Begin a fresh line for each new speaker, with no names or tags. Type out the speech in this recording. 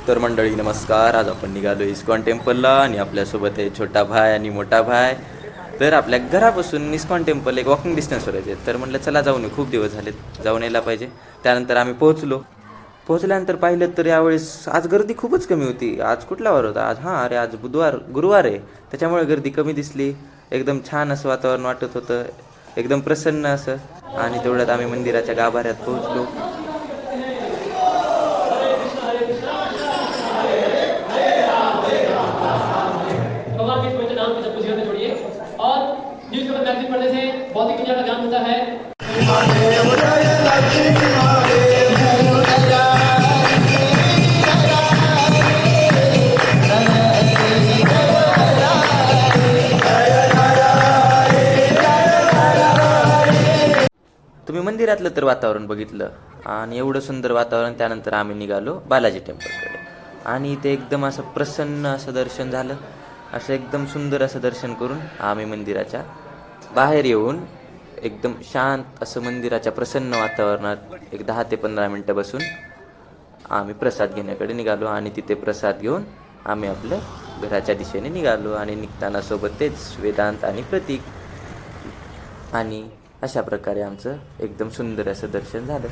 तर मंडळी नमस्कार. आज आपण निघालो इस्कॉन टेम्पलला आणि आपल्यासोबत आहे छोटा भाई आणि मोठा भाई. तर आपल्या घरापासून इस्कॉन टेम्पल एक वॉकिंग डिस्टन्सवर आहे. तर म्हटलं चला जाऊन येऊ, खूप दिवस झालेत, जाऊन यायला पाहिजे. त्यानंतर आम्ही पोहोचल्यानंतर पाहिलं तर यावेळेस आज गर्दी खूपच कमी होती. आज कुठला वार होता आज? हां, अरे आज गुरुवार आहे, त्याच्यामुळे गर्दी कमी दिसली. एकदम छान असं वातावरण वाटत होतं, एकदम प्रसन्न असं. आणि तेवढ्यात आम्ही मंदिराच्या गाभाऱ्यात पोहोचलो.
भगवान के पवित्र नाम को सबको जीवन में जोड़िए और न्यूज़पेपर मैगजीन पढ़ने से भौतिक विज्ञान का ज्ञान मिलता है।
तुम्ही मंदिरातलं तर वातावरण बघितलं आणि एवढं सुंदर वातावरण. त्यानंतर आम्ही निघालो बालाजी टेम्पलकडे आणि इथे एकदम असं प्रसन्न असं दर्शन झालं. असं एकदम सुंदर असं दर्शन करून आम्ही मंदिराच्या बाहेर येऊन एकदम शांत असं मंदिराच्या प्रसन्न वातावरणात एक 10 ते 15 मिनटं बसून आम्ही प्रसाद घेण्याकडे निघालो. आणि तिथे प्रसाद घेऊन आम्ही आपल्या घराच्या दिशेने निघालो. आणि निघताना सोबत तेच वेदांत आणि प्रतीक. आणि अशा प्रकारे आमचं एकदम सुंदर असं दर्शन झालं.